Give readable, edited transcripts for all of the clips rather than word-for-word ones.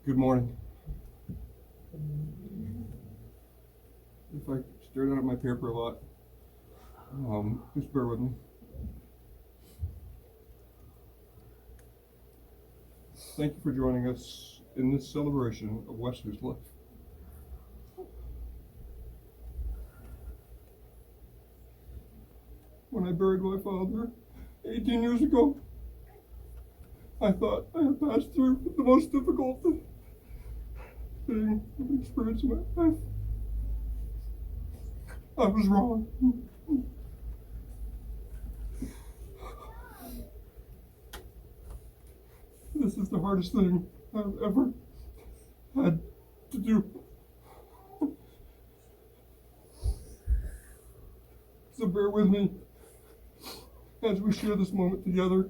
Good morning. If I stare down at my paper a lot, just bear with me. Thank you for joining us in this celebration of Wesley's life. When I buried my father 18 years ago, I thought I had passed through the most difficult thing I've experienced in my life. I was wrong. This is the hardest thing I've ever had to do. So bear with me as we share this moment together,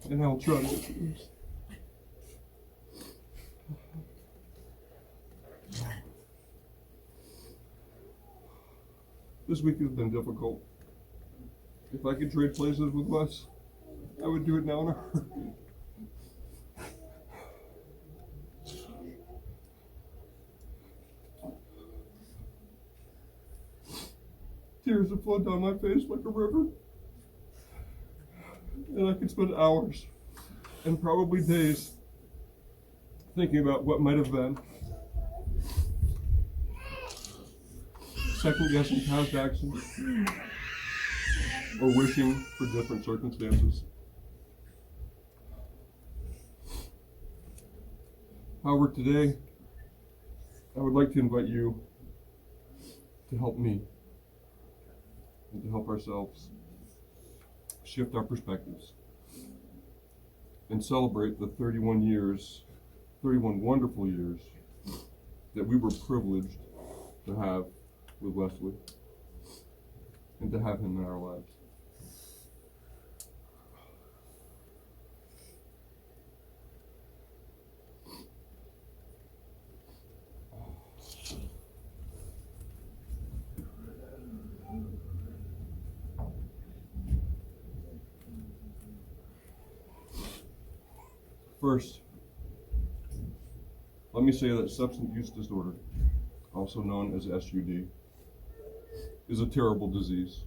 and I'll try to get through this. This week has been difficult. If I could trade places with Wes, I would do it now in a heartbeat. Tears have flowed down my face like a river, and I could spend hours and probably days thinking about what might have been, second-guessing past actions, or wishing for different circumstances. However, today, I would like to invite you to help me and to help ourselves shift our perspectives and celebrate the 31 wonderful years that we were privileged to have with Wesley and to have him in our lives. First, let me say that substance use disorder, also known as SUD, is a terrible disease.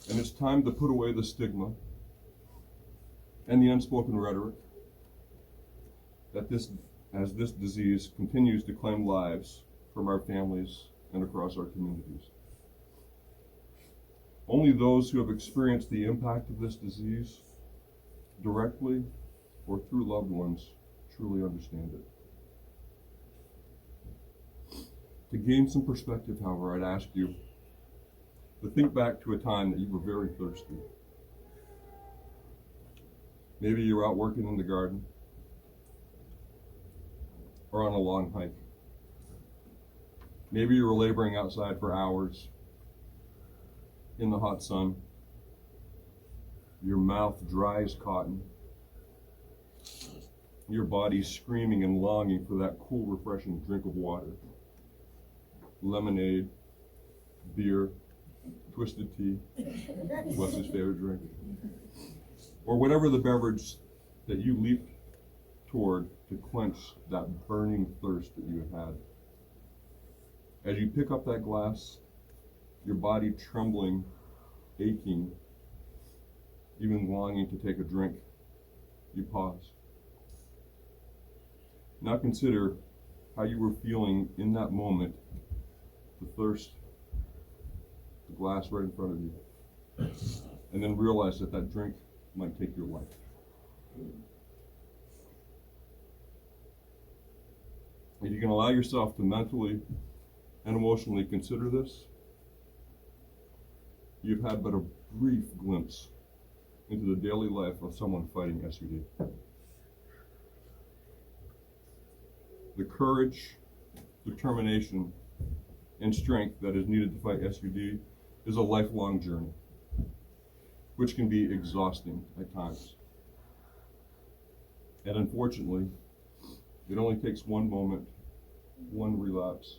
And it's time to put away the stigma and the unspoken rhetoric that as this disease continues to claim lives from our families and across our communities. Only those who have experienced the impact of this disease directly or through loved ones truly understand it. To gain some perspective, however, I'd ask you to think back to a time that you were very thirsty. Maybe you were out working in the garden or on a long hike. Maybe you were laboring outside for hours in the hot sun. Your mouth dry as cotton. Your body screaming and longing for that cool, refreshing drink of water. Lemonade, beer, twisted tea, Wesley's favorite drink. Or whatever the beverage that you leap toward to quench that burning thirst that you have had. As you pick up that glass, your body trembling, aching, even longing to take a drink, you pause. Now consider how you were feeling in that moment, the thirst, the glass right in front of you, and then realize that that drink might take your life. If you can allow yourself to mentally and emotionally consider this, you've had but a brief glimpse into the daily life of someone fighting SUD. The courage, determination, and strength that is needed to fight SUD is a lifelong journey, which can be exhausting at times. And unfortunately, it only takes one moment, one relapse,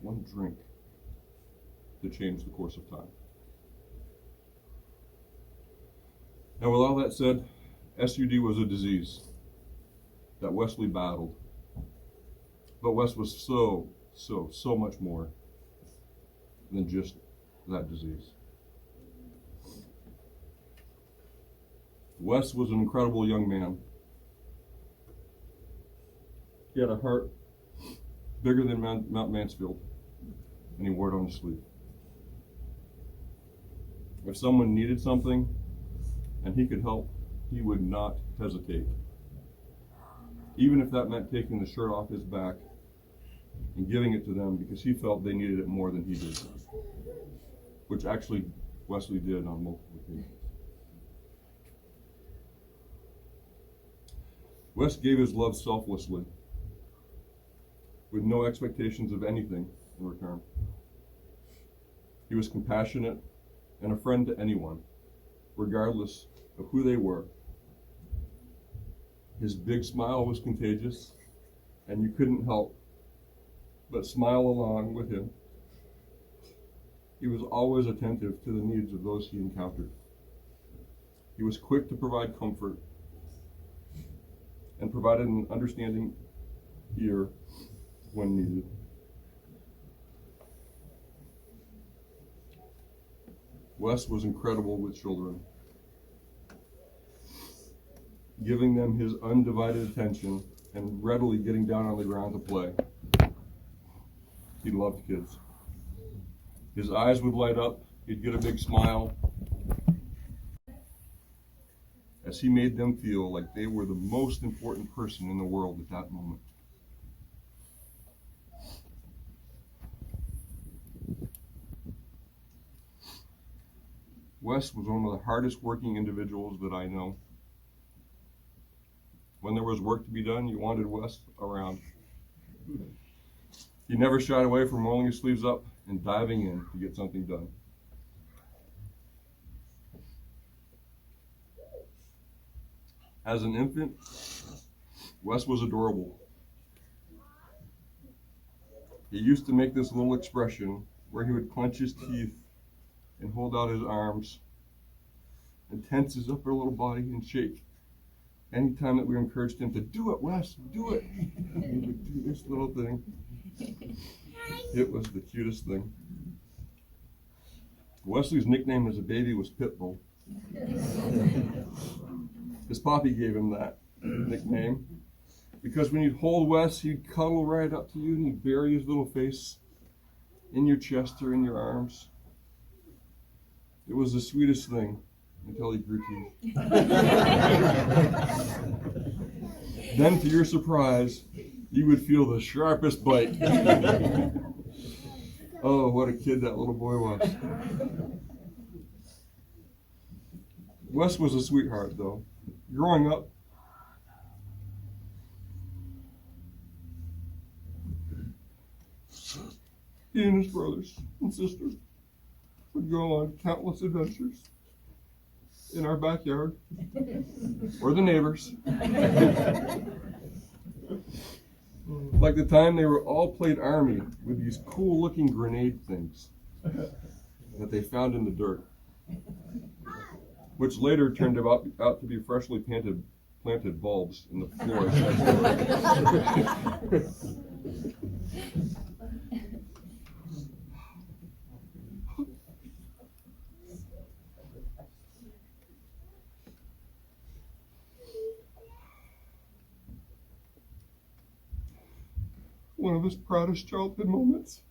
one drink to change the course of time. Now, with all that said, SUD was a disease. that Wesley battled. But Wes was so much more than just that disease. Wes was an incredible young man. He had a heart bigger than Mount Mansfield, and he wore it on his sleeve. If someone needed something and he could help, he would not hesitate. Even if that meant taking the shirt off his back and giving it to them because he felt they needed it more than he did, which actually Wesley did on multiple occasions. Wes gave his love selflessly, with no expectations of anything in return. He was compassionate and a friend to anyone, regardless of who they were. His big smile was contagious, and you couldn't help but smile along with him. He was always attentive to the needs of those he encountered. He was quick to provide comfort and provided an understanding ear when needed. Wes was incredible with children, giving them his undivided attention and readily getting down on the ground to play. He loved kids. His eyes would light up, he'd get a big smile as he made them feel like they were the most important person in the world at that moment. Wes was one of the hardest working individuals that I know. When there was work to be done, you wanted Wes around. He never shied away from rolling his sleeves up and diving in to get something done. As an infant, Wes was adorable. He used to make this little expression where he would clench his teeth and hold out his arms and tense his upper little body and shake. Anytime that we encouraged him to do it, Wes, do it, he would do this little thing. It was the cutest thing. Wesley's nickname as a baby was Pitbull. His poppy gave him that nickname because when you'd hold Wes, he'd cuddle right up to you and he'd bury his little face in your chest or in your arms. It was the sweetest thing until he grew teeth. Then, to your surprise, you would feel the sharpest bite. Oh, what a kid that little boy was. Wes was a sweetheart, though. Growing up, he and his brothers and sisters would go on countless adventures in our backyard or the neighbors. Like the time they were all played army with these cool looking grenade things that they found in the dirt, which later turned out to be freshly planted bulbs in the floor. One of his proudest childhood moments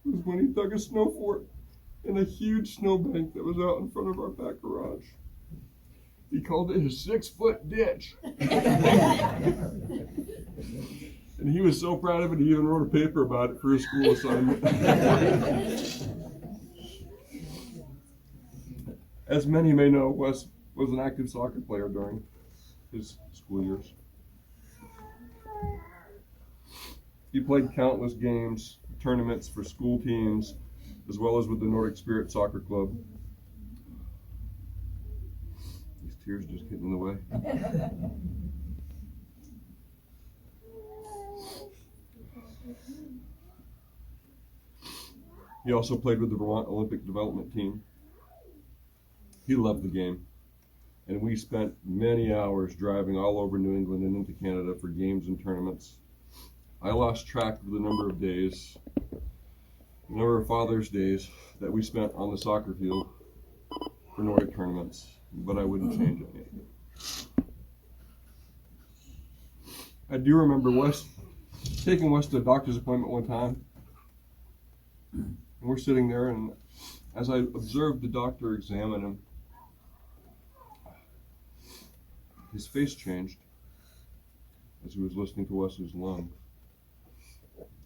was when he dug a snow fort in a huge snowbank that was out in front of our back garage. He called it his 6-foot ditch. And he was so proud of it, he even wrote a paper about it for his school assignment. As many may know, Wes was an active soccer player during his school years. He played countless games, tournaments for school teams, as well as with the Nordic Spirit Soccer Club. These tears just get in the way. He also played with the Vermont Olympic Development Team. He loved the game. and we spent many hours driving all over New England and into Canada for games and tournaments. I lost track of the number of days, the number of Father's Days that we spent on the soccer field for Nordic tournaments, but I wouldn't change any of it. I do remember taking Wes to a doctor's appointment one time, and we're sitting there, and as I observed the doctor examine him, his face changed as he was listening to Wesley's lungs.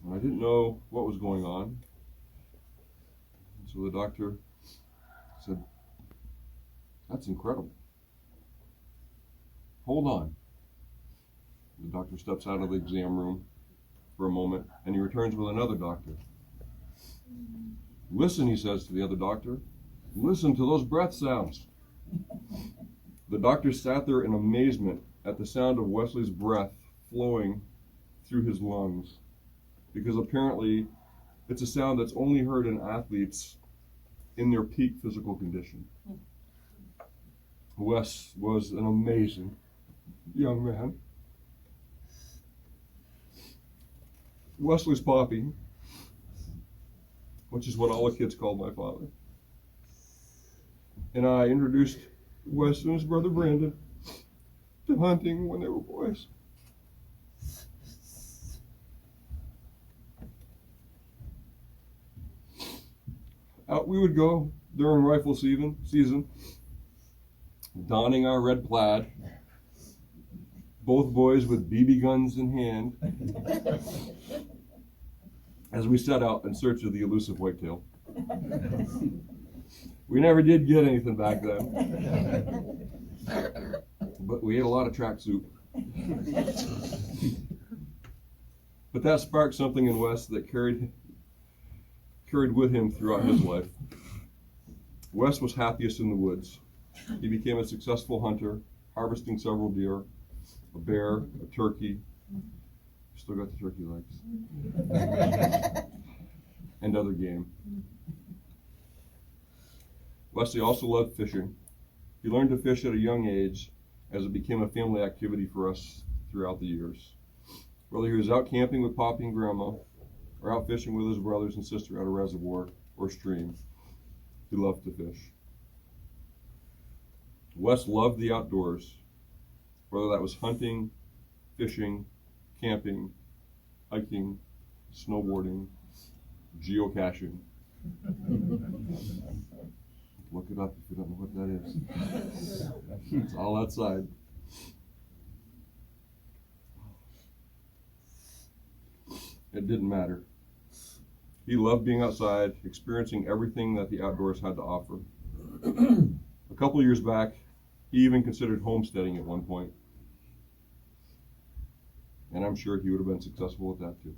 And I didn't know what was going on. And so the doctor said, "That's incredible. Hold on." The doctor steps out of the exam room for a moment, and he returns with another doctor. "Listen," he says to the other doctor. "Listen to those breath sounds." The doctor sat there in amazement at the sound of Wesley's breath flowing through his lungs, because apparently it's a sound that's only heard in athletes in their peak physical condition. Wes was an amazing young man. Wesley's Poppy, which is what all the kids called my father, and I introduced Wes and his brother Brandon to hunting when they were boys. Out we would go during rifle season, donning our red plaid, both boys with BB guns in hand, as we set out in search of the elusive whitetail. We never did get anything back then, but we ate a lot of track soup. But that sparked something in Wes that carried with him throughout his life. Wes was happiest in the woods. He became a successful hunter, harvesting several deer, a bear, a turkey. Still got the turkey legs. And other game. Wesley also loved fishing. He learned to fish at a young age as it became a family activity for us throughout the years. Whether he was out camping with Poppy and Grandma, or out fishing with his brothers and sister at a reservoir or stream, he loved to fish. Wes loved the outdoors, whether that was hunting, fishing, camping, hiking, snowboarding, geocaching. Look it up if you don't know what that is. It's all outside. It didn't matter. He loved being outside, experiencing everything that the outdoors had to offer. A couple of years back, he even considered homesteading at one point. And I'm sure he would have been successful at that too.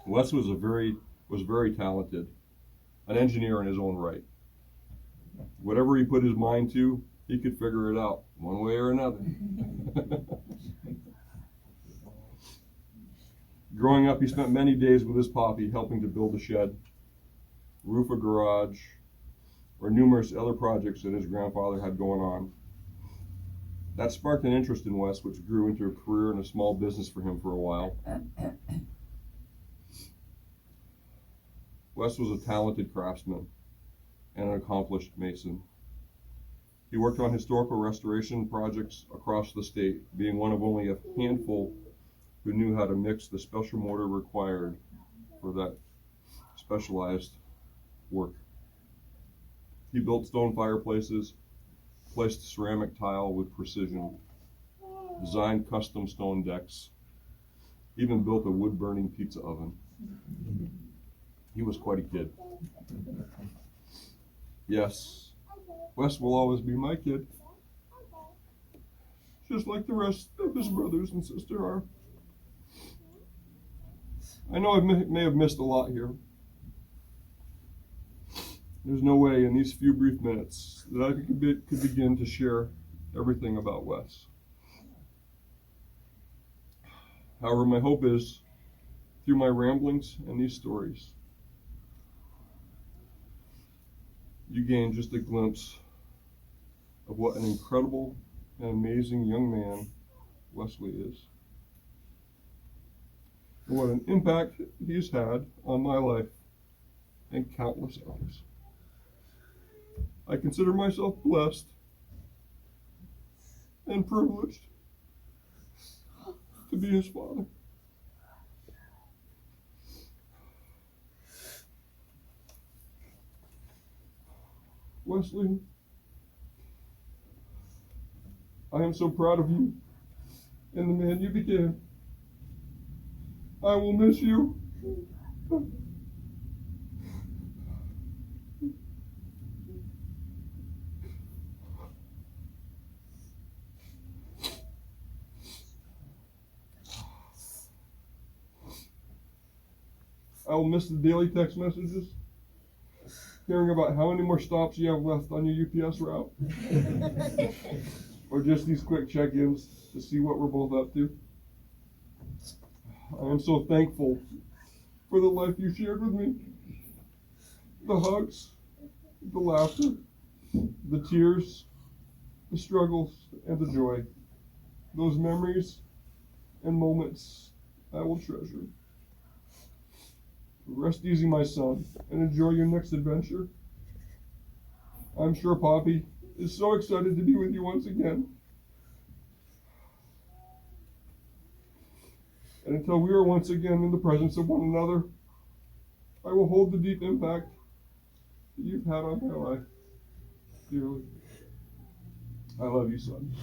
Wes was very talented, an engineer in his own right. Whatever he put his mind to, he could figure it out one way or another. Growing up, he spent many days with his Poppy helping to build a shed, roof a garage, or numerous other projects that his grandfather had going on. That sparked an interest in Wes, which grew into a career in a small business for him for a while. Wes was a talented craftsman and an accomplished mason. He worked on historical restoration projects across the state, being one of only a handful who knew how to mix the special mortar required for that specialized work. He built stone fireplaces, placed ceramic tile with precision, designed custom stone decks, even built a wood-burning pizza oven. He was quite a kid. Yes, Wes will always be my kid, just like the rest of his brothers and sister are. I know I may have missed a lot here. There's no way in these few brief minutes that I could begin to share everything about Wes. However, my hope is, through my ramblings and these stories, you gain just a glimpse of what an incredible and amazing young man Wesley is, and what an impact he has had on my life and countless others. I consider myself blessed and privileged to be his father. Wesley, I am so proud of you and the man you became. I will miss you. I will miss the daily text messages, hearing about how many more stops you have left on your UPS route, or just these quick check-ins to see what we're both up to. I am so thankful for the life you shared with me. The hugs, the laughter, the tears, the struggles, and the joy. Those memories and moments I will treasure. Rest easy, my son, and enjoy your next adventure. I'm sure Poppy is so excited to be with you once again. And until we are once again in the presence of one another, I will hold the deep impact that you've had on my life dearly. I love you, son.